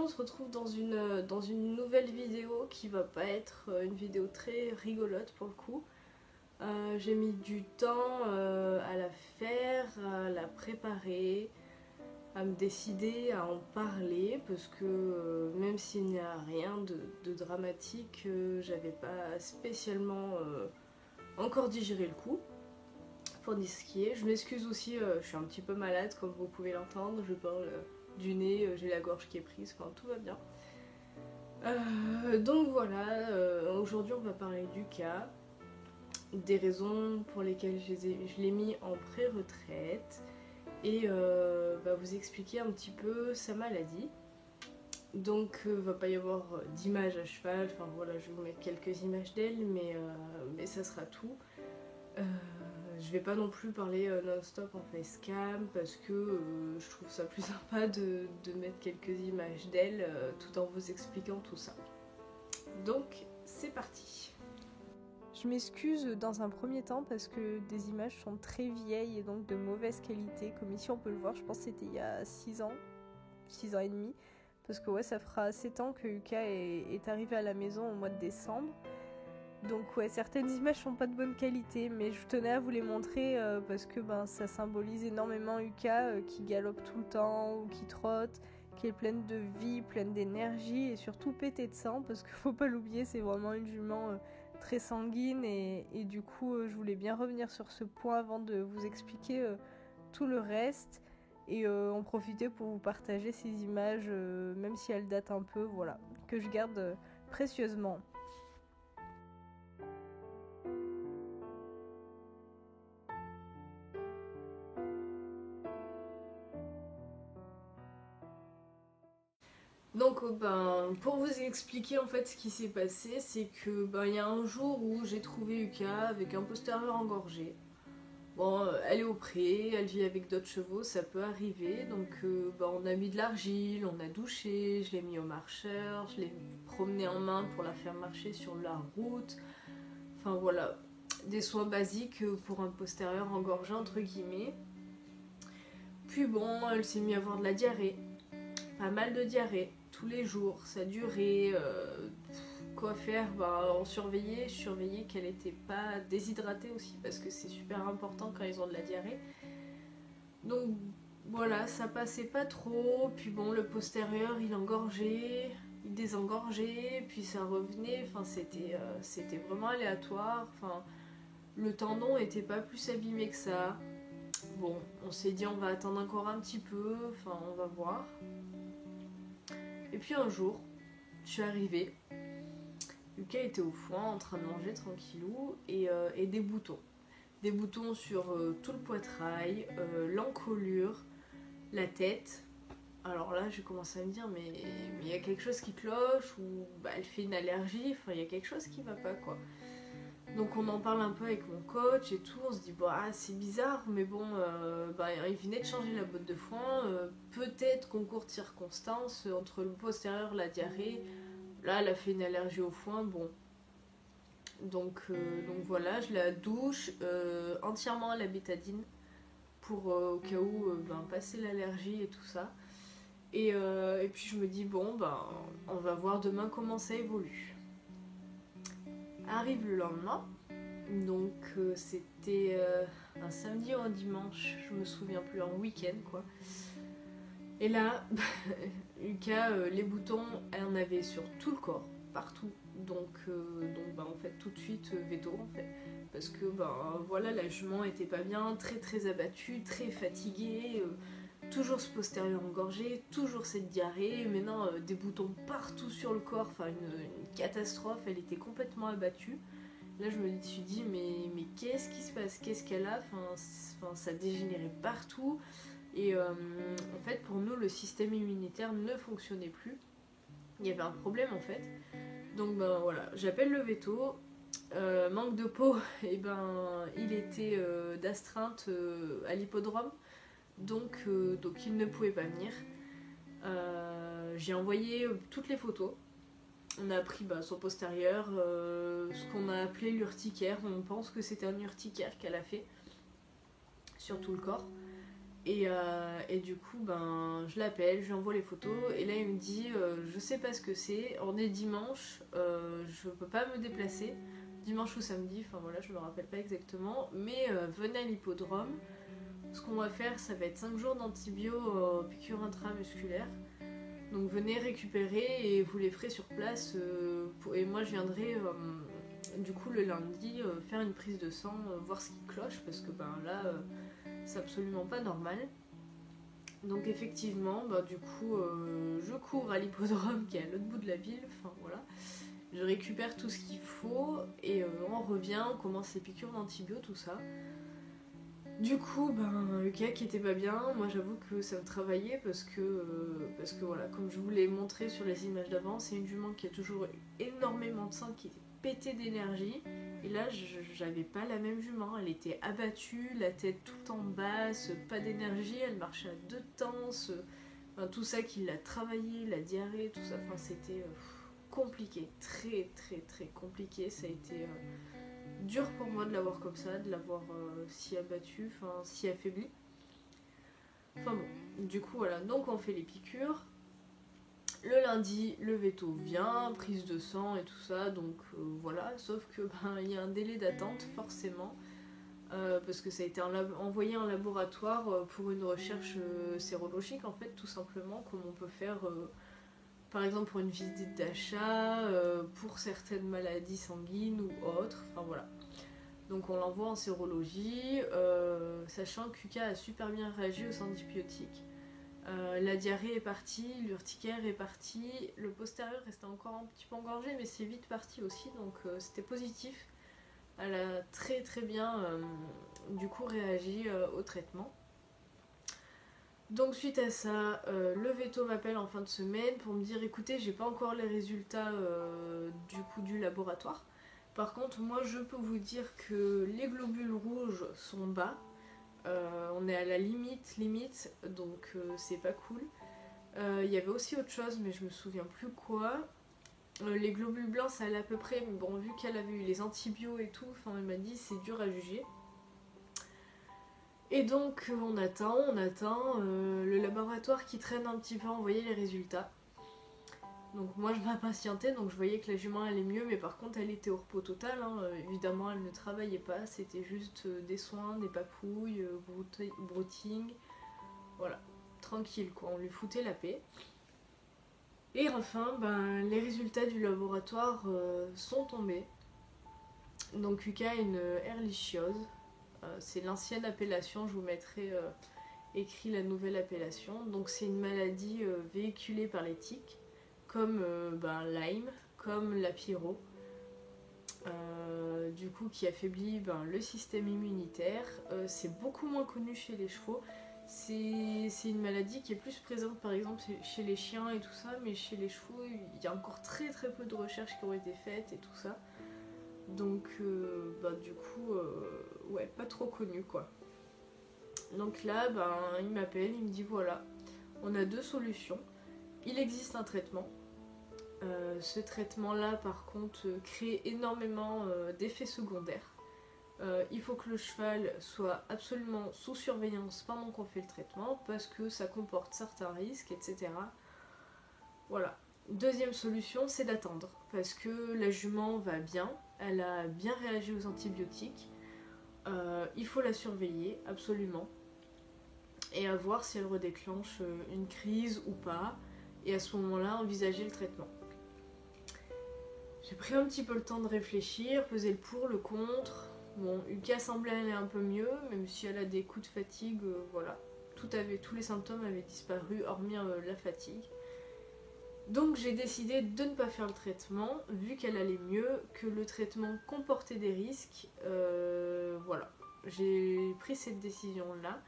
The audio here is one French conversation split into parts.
on se retrouve dans une nouvelle vidéo qui va pas être une vidéo très rigolote pour le coup. J'ai mis du temps à la faire, à la préparer, à me décider à en parler parce que même s'il n'y a rien de dramatique, j'avais pas spécialement encore digéré le coup pour dire ce qui est. Je m'excuse aussi, je suis un petit peu malade comme vous pouvez l'entendre, je parle du nez, j'ai la gorge qui est prise, enfin tout va bien. Donc voilà, aujourd'hui on va parler du cas, des raisons pour lesquelles je l'ai mis en pré-retraite et vous expliquer un petit peu sa maladie. Donc va pas y avoir d'images à cheval, enfin voilà, je vais vous mettre quelques images d'elle, mais ça sera tout. Je vais pas non plus parler non-stop en facecam parce que je trouve ça plus sympa de mettre quelques images d'elle tout en vous expliquant tout ça. Donc c'est parti. Je m'excuse dans un premier temps parce que des images sont très vieilles et donc de mauvaise qualité, comme ici on peut le voir, je pense que c'était il y a 6 ans et demi, parce que ouais, ça fera 7 ans que Yuka est arrivée à la maison au mois de décembre. Donc ouais, certaines images sont pas de bonne qualité, mais je tenais à vous les montrer parce que ça symbolise énormément Yuka qui galope tout le temps ou qui trotte, qui est pleine de vie, pleine d'énergie et surtout pétée de sang parce qu'il faut pas l'oublier, c'est vraiment une jument très sanguine et du coup je voulais bien revenir sur ce point avant de vous expliquer tout le reste et en profiter pour vous partager ces images même si elles datent un peu, voilà, que je garde précieusement. Donc pour vous expliquer en fait ce qui s'est passé, c'est que il y a un jour où j'ai trouvé Yuka avec un postérieur engorgé. Bon, elle est au pré, elle vit avec d'autres chevaux, ça peut arriver. Donc on a mis de l'argile, on a douché, je l'ai mis au marcheur, je l'ai promené en main pour la faire marcher sur la route. Enfin voilà, des soins basiques pour un postérieur engorgé entre guillemets. Puis bon, elle s'est mise à avoir de la diarrhée. Pas mal de diarrhée tous les jours, ça durait. Quoi faire, on surveillait, je surveillais qu'elle n'était pas déshydratée aussi parce que c'est super important quand ils ont de la diarrhée. Donc voilà, ça passait pas trop, puis bon, le postérieur il engorgeait, il désengorgeait, puis ça revenait, enfin c'était vraiment aléatoire, enfin le tendon était pas plus abîmé que ça. Bon, on s'est dit on va attendre encore un petit peu, enfin on va voir. Et puis un jour, je suis arrivée, Yuka était au foin en train de manger tranquillou et des boutons. Des boutons sur tout le poitrail, l'encolure, la tête. Alors là, j'ai commencé à me dire, mais il y a quelque chose qui cloche ou elle fait une allergie, enfin il y a quelque chose qui va pas quoi. Donc on en parle un peu avec mon coach et tout, on se dit c'est bizarre, mais bon, il venait de changer la botte de foin, peut-être concours de circonstances entre le postérieur, la diarrhée. Là, elle a fait une allergie au foin, bon. Donc voilà, je la douche entièrement à la bétadine pour au cas où passer l'allergie et tout ça. Et puis je me dis on va voir demain comment ça évolue. Arrive le lendemain, donc c'était un samedi ou un dimanche, je me souviens plus, un week-end quoi. Et là, Yuka, les boutons, elle en avait sur tout le corps, partout. Donc en fait tout de suite veto en fait. Parce que voilà, la jument était pas bien, très très abattue, très fatiguée, toujours ce postérieur engorgé, toujours cette diarrhée, maintenant des boutons partout sur le corps, enfin une catastrophe, elle était complètement abattue. Là je me suis dit mais qu'est-ce qui se passe, qu'est-ce qu'elle a, enfin ça dégénérait partout. Et en fait, pour nous, le système immunitaire ne fonctionnait plus. Il y avait un problème en fait. Donc voilà, j'appelle le veto. Manque de peau, et il était d'astreinte à l'hippodrome. Donc il ne pouvait pas venir. J'ai envoyé toutes les photos. On a pris son postérieur, ce qu'on a appelé l'urticaire. On pense que c'était un urticaire qu'elle a fait sur tout le corps. Et du coup, ben, je l'appelle, je lui envoie les photos, et là il me dit je sais pas ce que c'est, on est dimanche, je peux pas me déplacer, dimanche ou samedi, enfin voilà, je me rappelle pas exactement, mais venez à l'hippodrome. Ce qu'on va faire, ça va être 5 jours d'antibio piqûre intramusculaire. Donc venez récupérer et vous les ferez sur place. Et moi je viendrai du coup le lundi faire une prise de sang, voir ce qui cloche, parce que ben là c'est absolument pas normal. Donc effectivement, ben, du coup je cours à l'hippodrome qui est à l'autre bout de la ville. Enfin voilà. Je récupère tout ce qu'il faut et on revient, on commence les piqûres d'antibio, tout ça. Du coup, ben, Yuka qui était pas bien, moi j'avoue que ça me travaillait parce que voilà, comme je vous l'ai montré sur les images d'avant, c'est une jument qui a toujours eu énormément de sang, qui était pétée d'énergie. Et là, j'avais pas la même jument, elle était abattue, la tête tout en basse, pas d'énergie, elle marchait à deux temps, enfin, tout ça qui l'a travaillé, la diarrhée, tout ça, enfin c'était compliqué, très très très compliqué, ça a été dur pour moi de l'avoir comme ça, de l'avoir si abattu, enfin si affaibli. Enfin bon, du coup voilà, donc on fait les piqûres. Le lundi, le veto vient, prise de sang et tout ça, donc voilà, sauf que ben il y a un délai d'attente forcément, parce que ça a été envoyé en laboratoire pour une recherche sérologique en fait, tout simplement, comme on peut faire par exemple pour une visite d'achat, pour certaines maladies sanguines ou autres, enfin voilà. Donc on l'envoie en sérologie, sachant que Yuka a super bien réagi aux antibiotiques. La diarrhée est partie, l'urticaire est parti, le postérieur restait encore un petit peu engorgé, mais c'est vite parti aussi, donc c'était positif. Elle a très très bien du coup réagi au traitement. Donc suite à ça, le veto m'appelle en fin de semaine pour me dire écoutez, j'ai pas encore les résultats du coup du laboratoire. Par contre, moi je peux vous dire que les globules rouges sont bas. On est à la limite, donc c'est pas cool. Il y avait aussi autre chose, mais je me souviens plus quoi. Les globules blancs, ça allait à peu près, mais bon, vu qu'elle avait eu les antibiotiques et tout, enfin, elle m'a dit c'est dur à juger. Et donc on attend, le laboratoire qui traîne un petit peu à envoyer les résultats. Donc moi je m'impatientais, donc je voyais que la jument allait mieux, mais par contre elle était au repos total, hein. Évidemment elle ne travaillait pas, c'était juste des soins, des papouilles, brooding, voilà, tranquille quoi, on lui foutait la paix. Et enfin, ben, les résultats du laboratoire sont tombés. Donc Yuka a une erlichiose, c'est l'ancienne appellation, je vous mettrai écrit la nouvelle appellation. Donc c'est une maladie véhiculée par les tiques, comme ben, Lyme, comme la pyro, du coup qui affaiblit ben, le système immunitaire. C'est beaucoup moins connu chez les chevaux. C'est une maladie qui est plus présente par exemple chez les chiens et tout ça, mais chez les chevaux il y a encore très très peu de recherches qui ont été faites et tout ça. Donc bah, du coup ouais, pas trop connu quoi. Donc là ben, il m'appelle, il me dit voilà, on a deux solutions. Il existe un traitement. Ce traitement-là, par contre, crée énormément d'effets secondaires. Il faut que le cheval soit absolument sous surveillance pendant qu'on fait le traitement parce que ça comporte certains risques, etc. Voilà. Deuxième solution, c'est d'attendre parce que la jument va bien, elle a bien réagi aux antibiotiques. Il faut la surveiller absolument et à voir si elle redéclenche une crise ou pas, et à ce moment-là envisager le traitement. J'ai pris un petit peu le temps de réfléchir, peser le pour, le contre. Bon, Yuka semblait aller un peu mieux, même si elle a des coups de fatigue, voilà. Tous les symptômes avaient disparu, hormis la fatigue. Donc j'ai décidé de ne pas faire le traitement, vu qu'elle allait mieux, que le traitement comportait des risques. Voilà, j'ai pris cette décision-là,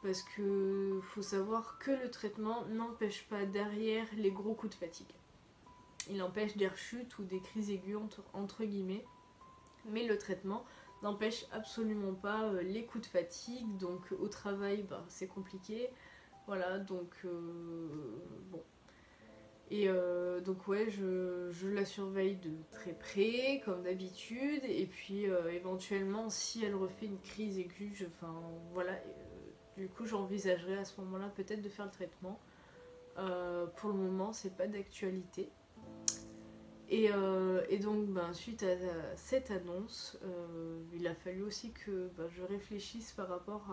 parce que faut savoir que le traitement n'empêche pas derrière les gros coups de fatigue. Il empêche des rechutes ou des crises aiguës entre guillemets, mais le traitement n'empêche absolument pas les coups de fatigue, donc au travail bah, c'est compliqué, voilà, donc bon. Et donc ouais, je la surveille de très près, comme d'habitude, et puis éventuellement si elle refait une crise aiguë, voilà, Du coup, j'envisagerais à ce moment-là peut-être de faire le traitement. Pour le moment, c'est pas d'actualité. Et donc, suite à cette annonce, il a fallu aussi que je réfléchisse par rapport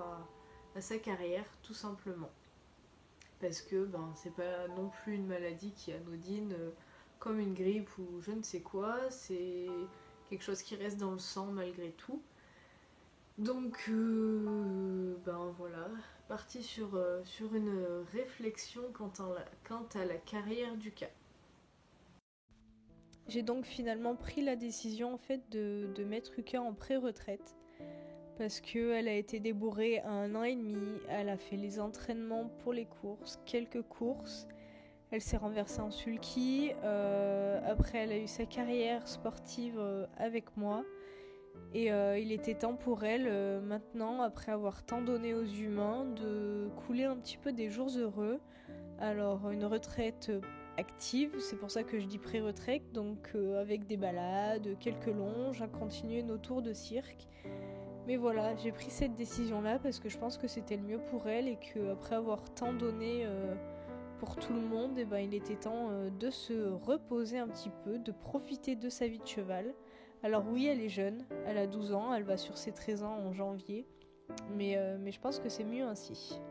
à sa carrière, tout simplement. Parce que c'est pas non plus une maladie qui est anodine, comme une grippe ou je ne sais quoi. C'est quelque chose qui reste dans le sang malgré tout. Donc, voilà, parti sur une réflexion quant à la carrière du cas. J'ai donc finalement pris la décision en fait de mettre Yuka en pré-retraite parce qu'elle a été débourrée à 1 an et demi, elle a fait les entraînements pour les courses, quelques courses, elle s'est renversée en sulky, après elle a eu sa carrière sportive avec moi et il était temps pour elle maintenant, après avoir tant donné aux humains, de couler un petit peu des jours heureux. Alors une retraite active, c'est pour ça que je dis pré-retraite, donc avec des balades, quelques longes, à continuer nos tours de cirque. Mais voilà, j'ai pris cette décision-là parce que je pense que c'était le mieux pour elle et qu'après avoir tant donné pour tout le monde, il était temps de se reposer un petit peu, de profiter de sa vie de cheval. Alors oui, elle est jeune, elle a 12 ans, elle va sur ses 13 ans en janvier, mais je pense que c'est mieux ainsi.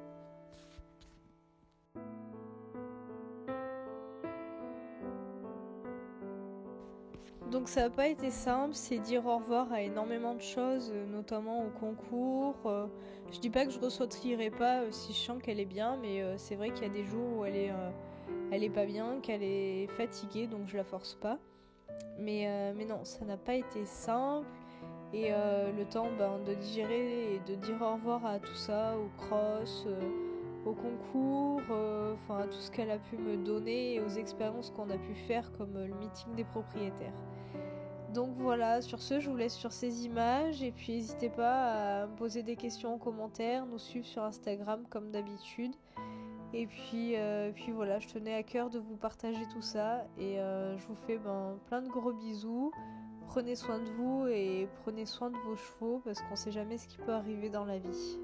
Donc ça n'a pas été simple, c'est dire au revoir à énormément de choses, notamment au concours. Je dis pas que je ressortirai pas si je sens qu'elle est bien, mais c'est vrai qu'il y a des jours où elle est pas bien, qu'elle est fatiguée, donc je la force pas. Mais non, ça n'a pas été simple. Et le temps de digérer et de dire au revoir à tout ça, au cross, au concours, à tout ce qu'elle a pu me donner et aux expériences qu'on a pu faire comme le meeting des propriétaires. Donc voilà, sur ce, je vous laisse sur ces images et puis n'hésitez pas à me poser des questions en commentaire, nous suivre sur Instagram comme d'habitude. Et puis voilà, je tenais à cœur de vous partager tout ça et je vous fais plein de gros bisous. Prenez soin de vous et prenez soin de vos chevaux parce qu'on sait jamais ce qui peut arriver dans la vie.